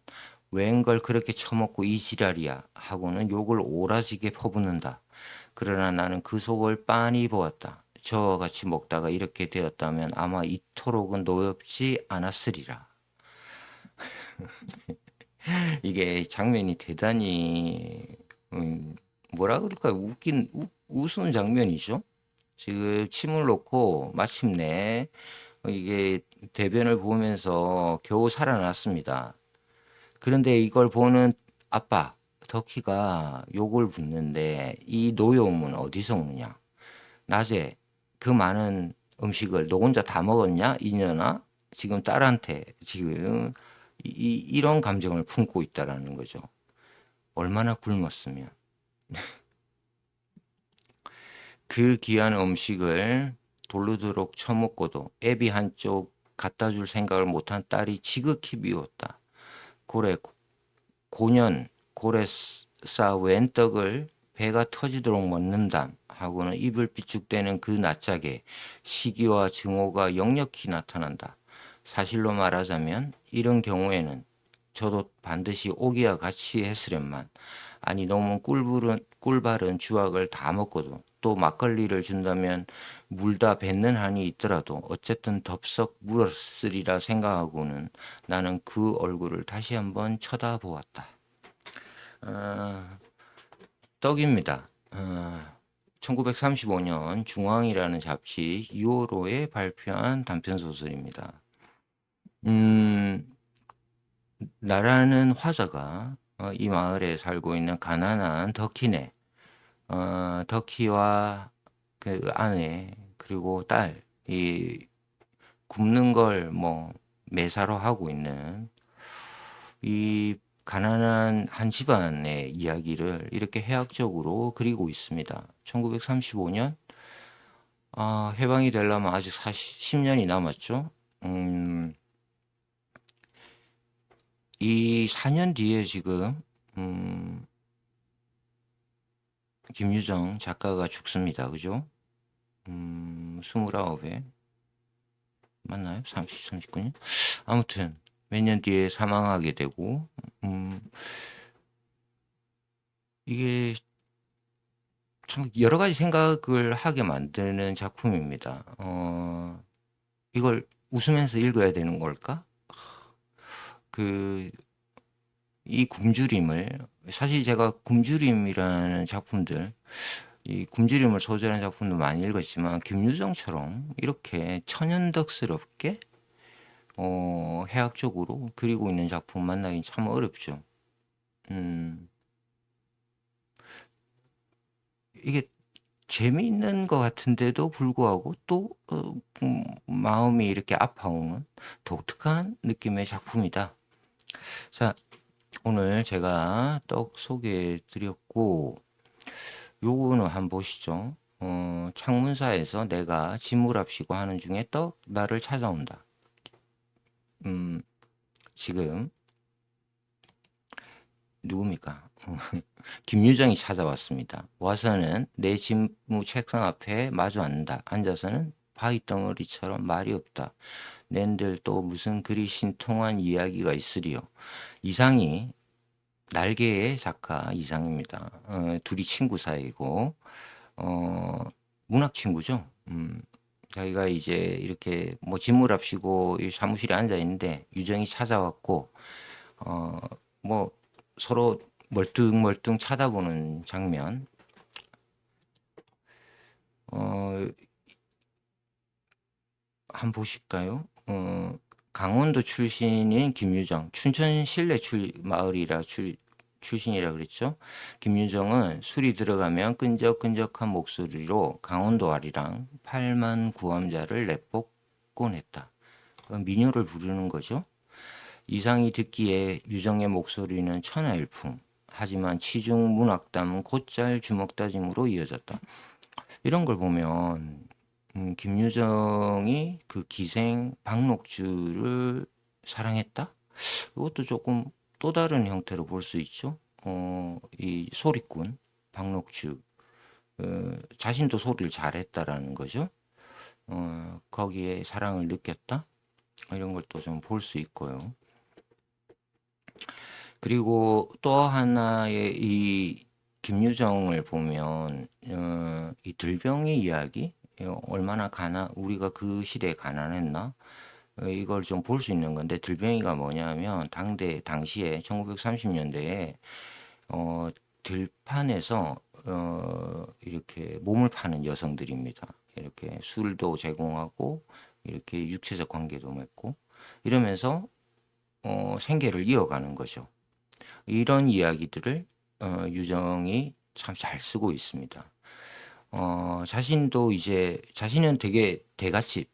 웬걸 그렇게 처먹고 이 지랄이야 하고는 욕을 오라지게 퍼붓는다. 그러나 나는 그 속을 빤히 보았다. 저와 같이 먹다가 이렇게 되었다면 아마 이토록은 노엽지 않았으리라. 이게 장면이 대단히 뭐라 그럴까요? 웃은 장면이죠. 지금 침을 놓고 마침내 이게 대변을 보면서 겨우 살아났습니다. 그런데 이걸 보는 아빠 덕희가 욕을 붙는데 이 노여움은 어디서 오느냐? 낮에 그 많은 음식을 너 혼자 다 먹었냐? 이년아? 지금 딸한테 지금 이런 감정을 품고 있다라는 거죠. 얼마나 굶었으면. 그 귀한 음식을 돌르도록 처먹고도 애비 한쪽 갖다 줄 생각을 못한 딸이 지극히 미웠다. 고래 고년 고래 싸웬 떡을 배가 터지도록 먹는담 하고는 입을 비축대는 그 낯짝에 시기와 증오가 역력히 나타난다. 사실로 말하자면 이런 경우에는 저도 반드시 오기와 같이 했으련만 아니 너무 꿀바른 주악을 다 먹고도 또 막걸리를 준다면 물다 뱉는 한이 있더라도 어쨌든 덥석 물었으리라 생각하고는 나는 그 얼굴을 다시 한번 쳐다보았다. 떡입니다. 1935년 중앙이라는 잡지 2호로에 발표한 단편소설입니다. 나라는 화자가 이 마을에 살고 있는 가난한 덕희네, 덕희와 그 아내 그리고 딸, 이 굽는 걸 뭐 매사로 하고 있는 이 가난한 한 집안의 이야기를 이렇게 해학적으로 그리고 있습니다. 1935년 해방이 되려면 아직 10년이 남았죠. 이 4년 뒤에 지금 김유정 작가가 죽습니다. 그죠? 29에 맞나요? 39년? 아무튼 몇 년 뒤에 사망하게 되고 음, 이게 참 여러 가지 생각을 하게 만드는 작품입니다. 이걸 웃으면서 읽어야 되는 걸까? 그 이 굶주림을 사실 제가 굶주림이라는 작품들 이 굶주림을 소재하는 작품도 많이 읽었지만 김유정처럼 이렇게 천연덕스럽게 해학적으로 그리고 있는 작품 만나기 참 어렵죠. 음, 이게 재미있는 것 같은데도 불구하고 또 마음이 이렇게 아파오는 독특한 느낌의 작품이다. 자, 오늘 제가 떡 소개해 드렸고 요거는 한번 보시죠. 창문사에서 내가 집무랍시고 하는 중에 떡 나를 찾아온다. 음, 지금 누굽니까? 김유정이 찾아왔습니다. 와서는 내 집무 책상 앞에 마주 앉는다. 앉아서는 바위 덩어리처럼 말이 없다. 낸들 또 무슨 그리 신통한 이야기가 있으리요. 이상이 날개의 작가 이상입니다. 둘이 친구 사이고 문학 친구죠. 자기가 이제 이렇게 뭐 집무랍시고 이 사무실에 앉아 있는데 유정이 찾아왔고 뭐 서로 멀뚱멀뚱 쳐다보는 장면. 어, 한번 보실까요? 강원도 출신인 김유정, 춘천 실내 마을이라 출신이라 그랬죠. 김유정은 술이 들어가면 끈적끈적한 목소리로 강원도 아리랑 8만 구함자를 내쫓곤 했다. 민요를 부르는 거죠. 이상이 듣기에 유정의 목소리는 천하일품. 하지만 치중 문학담은 곧잘 주먹다짐으로 이어졌다. 이런 걸 보면 김유정이 그 기생 박록주를 사랑했다? 이것도 조금 또 다른 형태로 볼 수 있죠. 이 소리꾼 박록주 자신도 소리를 잘했다라는 거죠. 거기에 사랑을 느꼈다? 이런 걸 또 좀 볼 수 있고요. 그리고 또 하나의 이 김유정을 보면 이 들병의 이야기 얼마나 우리가 그 시대에 가난했나 이걸 좀 볼 수 있는 건데 들병이가 뭐냐면 당시에 1930년대에 들판에서 이렇게 몸을 파는 여성들입니다. 이렇게 술도 제공하고 이렇게 육체적 관계도 맺고 이러면서 생계를 이어가는 거죠. 이런 이야기들을 유정이 참 잘 쓰고 있습니다. 자신도 이제 자신은 되게 대갓집,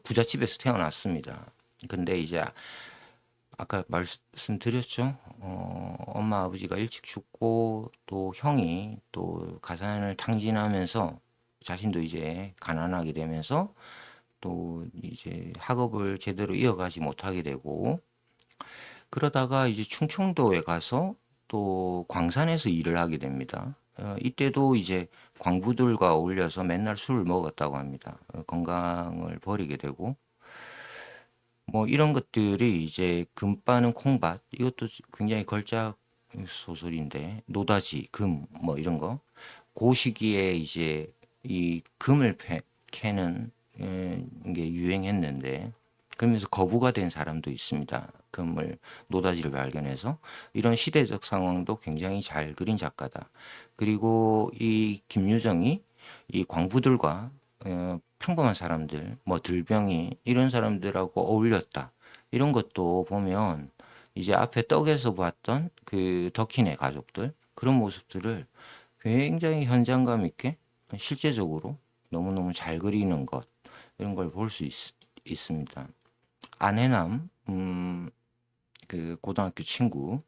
부잣집에서 태어났습니다. 근데 이제 아까 말씀드렸죠. 엄마 아버지가 일찍 죽고 또 형이 또 가산을 탕진하면서 자신도 이제 가난하게 되면서 또 이제 학업을 제대로 이어가지 못하게 되고 그러다가 이제 충청도에 가서 또 광산에서 일을 하게 됩니다. 이때도 이제 광부들과 어울려서 맨날 술을 먹었다고 합니다. 건강을 버리게 되고 뭐 이런 것들이 이제 금빠는 콩밭 이것도 굉장히 걸작 소설인데 노다지 금 뭐 이런 거 그 시기에 이제 이 금을 캐는 게 유행했는데 그러면서 거부가 된 사람도 있습니다. 금을 노다지를 발견해서 이런 시대적 상황도 굉장히 잘 그린 작가다. 그리고 이 김유정이 이 광부들과 평범한 사람들, 뭐 들병이 이런 사람들하고 어울렸다. 이런 것도 보면 이제 앞에 떡에서 봤던 그 덕희네 가족들 그런 모습들을 굉장히 현장감 있게 실제적으로 너무너무 잘 그리는 것 이런 걸 볼 수 있습니다. 안해남 그 고등학교 친구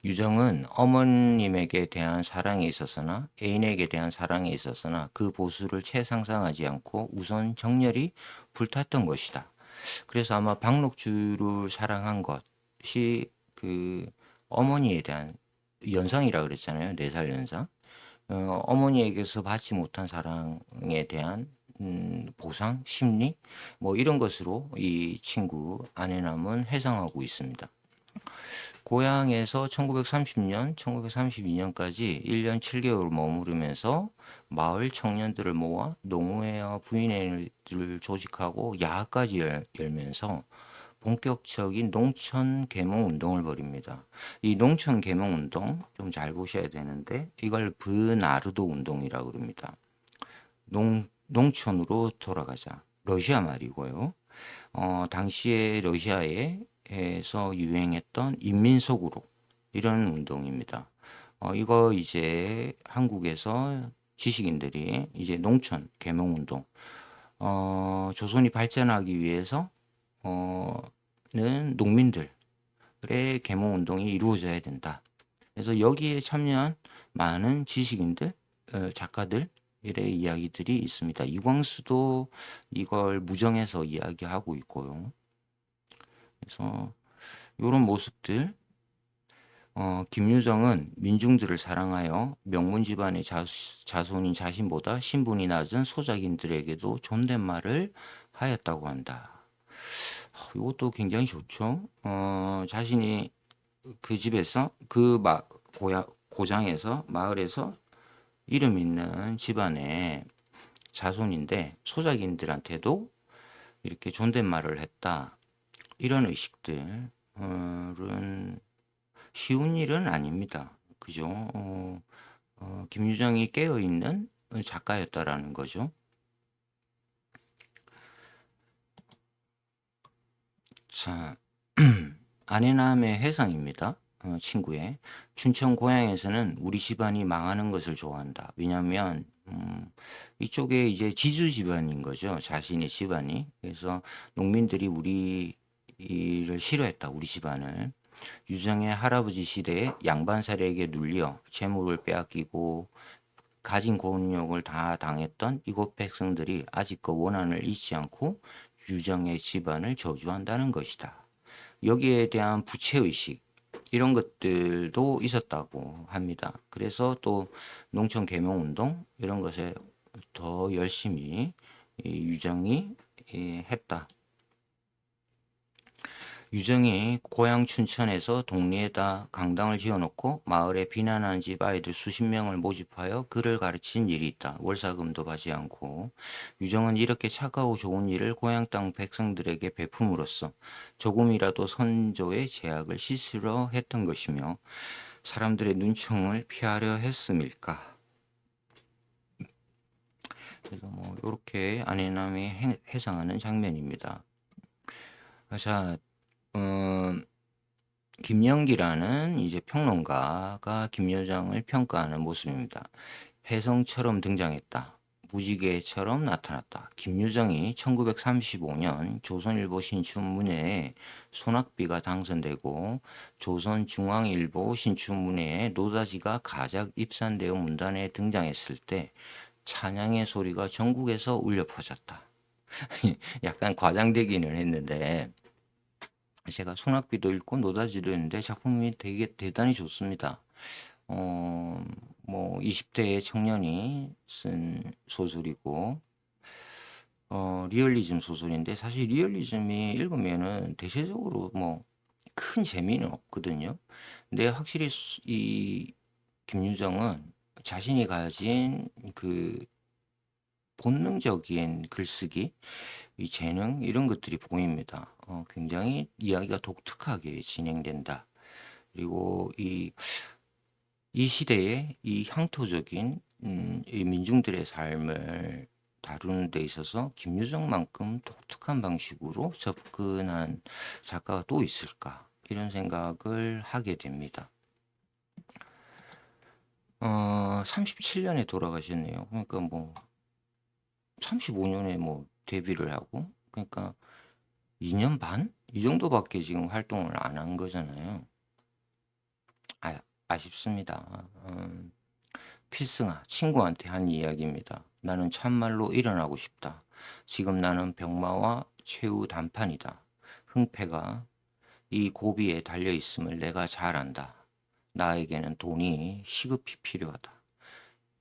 유정은 어머님에게 대한 사랑에 있어서나 애인에게 대한 사랑에 있어서나 그 보수를 채 상상하지 않고 우선 정열이 불탔던 것이다. 그래서 아마 박록주를 사랑한 것이 그 어머니에 대한 연상이라 그랬잖아요. 4살 연상. 어머니에게서 받지 못한 사랑에 대한 보상, 심리 뭐 이런 것으로 이 친구 아내남은 회상하고 있습니다. 고향에서 1930년, 1932년까지 1년 7개월 머무르면서 마을 청년들을 모아 농우회와 부인회를 조직하고 야까지 열면서 본격적인 농촌 계몽 운동을 벌입니다. 이 농촌 계몽 운동 좀 잘 보셔야 되는데 이걸 브나르도 운동이라고 그럽니다. 농촌으로 돌아가자. 러시아 말이고요. 당시에 러시아에서 유행했던 인민속으로 이런 운동입니다. 이거 이제 한국에서 지식인들이 이제 농촌 계몽운동, 조선이 발전하기 위해서 는 농민들의 계몽운동이 이루어져야 된다. 그래서 여기에 참여한 많은 지식인들, 작가들, 의 이야기들이 있습니다. 이광수도 이걸 무정해서 이야기하고 있고요. 그래서 이런 모습들, 김유정은 민중들을 사랑하여 명문 집안의 자손인 자신보다 신분이 낮은 소작인들에게도 존댓말을 하였다고 한다. 이것도 굉장히 좋죠. 자신이 그 집에서 고장에서 마을에서 이름 있는 집안의 자손인데 소작인들한테도 이렇게 존댓말을 했다. 이런 의식들은 쉬운 일은 아닙니다. 그죠? 김유정이 깨어있는 작가였다라는 거죠. 자, 아내남의 회상입니다. 친구의. 춘천 고향에서는 우리 집안이 망하는 것을 좋아한다. 왜냐하면 이쪽에 이제 지주 집안인 거죠. 자신의 집안이. 그래서 농민들이 우리를 싫어했다. 우리 집안을. 유정의 할아버지 시대에 양반살에게 눌려 재물을 빼앗기고 가진 고운욕을 다 당했던 이곳 백성들이 아직도 원한을 잊지 않고 유정의 집안을 저주한다는 것이다. 여기에 대한 부채의식 이런 것들도 있었다고 합니다. 그래서 또 농촌 계몽운동 이런 것에 더 열심히 유정이 했다. 유정이 고향 춘천에서 동리에다 강당을 지어놓고 마을에 비난하는 집 아이들 수십 명을 모집하여 글을 가르친 일이 있다. 월사금도 받지 않고. 유정은 이렇게 착하고 좋은 일을 고향 땅 백성들에게 베품으로써 조금이라도 선조의 제약을 씻으려 했던 것이며 사람들의 눈총을 피하려 했음일까. 그래서 뭐 이렇게 아내남이 회상하는 장면입니다. 자, 김영기라는 이제 평론가가 김여정을 평가하는 모습입니다. 혜성처럼 등장했다. 무지개처럼 나타났다. 김유정이 1935년 조선일보 신춘문예에 손학비가 당선되고 조선중앙일보 신춘문예에 노다지가 가작 입산되어 문단에 등장했을 때 찬양의 소리가 전국에서 울려 퍼졌다. 약간 과장되기는 했는데 제가 손학비도 읽고 노다지도 했는데 작품이 되게 대단히 좋습니다. 뭐 20대의 청년이 쓴 소설이고 리얼리즘 소설인데 사실 리얼리즘이 읽으면은 대체적으로 뭐 큰 재미는 없거든요. 근데 확실히 이 김유정은 자신이 가진 그 본능적인 글쓰기, 이 재능 이런 것들이 보입니다. 굉장히 이야기가 독특하게 진행된다. 그리고 이 시대에 이 향토적인 이 민중들의 삶을 다루는 데 있어서 김유정만큼 독특한 방식으로 접근한 작가가 또 있을까? 이런 생각을 하게 됩니다. 37년에 돌아가셨네요. 그러니까 뭐 35년에 뭐 데뷔를 하고 그러니까 2년 반? 이 정도밖에 지금 활동을 안 한 거잖아요. 아쉽습니다. 필승아, 친구한테 한 이야기입니다. 나는 참말로 일어나고 싶다. 지금 나는 병마와 최후 단판이다. 흥패가 이 고비에 달려 있음을 내가 잘 안다. 나에게는 돈이 시급히 필요하다.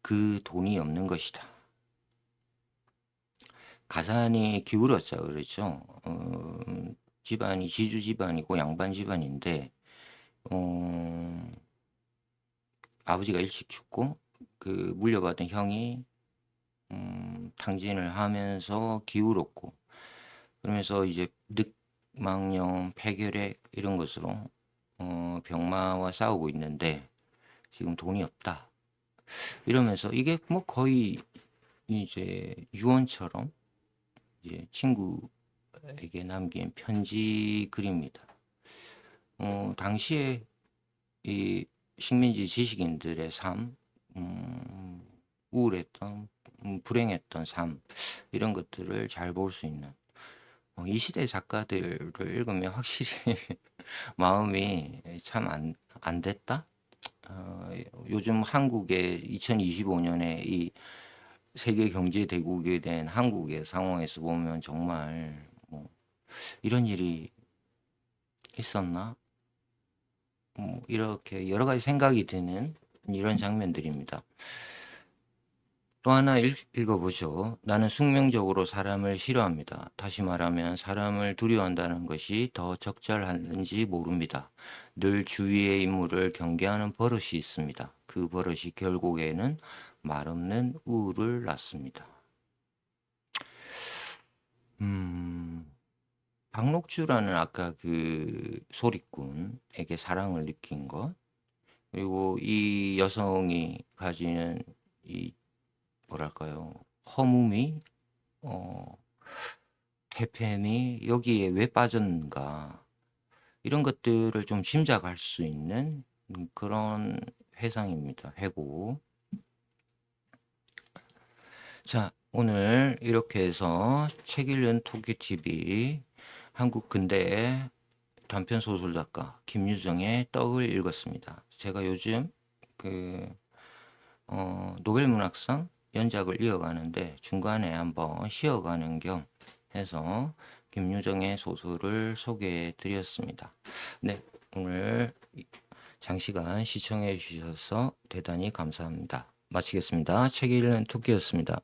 그 돈이 없는 것이다. 가산이 기울었죠. 그렇죠. 집안이 지주 집안이고 양반 집안인데 어, 아버지가 일찍 죽고 그 물려받은 형이 탕진을 하면서 기울었고 그러면서 이제 늑망령, 폐결핵 이런 것으로 병마와 싸우고 있는데 지금 돈이 없다. 이러면서 이게 뭐 거의 이제 유언처럼 이제 친구에게 남긴 편지 글입니다. 당시에 이 식민지 지식인들의 삶, 우울했던, 불행했던 삶, 이런 것들을 잘 볼 수 있는 이 시대 작가들을 읽으면 확실히 마음이 참 안 됐다? 요즘 한국의 2025년에 이 세계 경제 대국이 된 한국의 상황에서 보면 정말 뭐 이런 일이 있었나? 이렇게 여러 가지 생각이 드는 이런 장면들입니다. 또 하나 읽어보죠. 나는 숙명적으로 사람을 싫어합니다. 다시 말하면 사람을 두려워한다는 것이 더 적절한지 모릅니다. 늘 주위의 인물을 경계하는 버릇이 있습니다. 그 버릇이 결국에는 말없는 우울을 낳습니다. 음, 박록주라는 아까 그 소리꾼에게 사랑을 느낀 것, 그리고 이 여성이 가지는 이 뭐랄까요, 허무미, 어, 태폐미, 여기에 왜 빠졌는가, 이런 것들을 좀 짐작할 수 있는 그런 회상입니다. 회고. 자, 오늘 이렇게 해서 책 읽는 토끼TV 한국 근대의 단편 소설 작가 김유정의 떡을 읽었습니다. 제가 요즘 그 노벨 문학상 연작을 이어가는데 중간에 한번 쉬어가는 겸 해서 김유정의 소설을 소개해 드렸습니다. 네, 오늘 장시간 시청해 주셔서 대단히 감사합니다. 마치겠습니다. 책 읽는 토끼였습니다.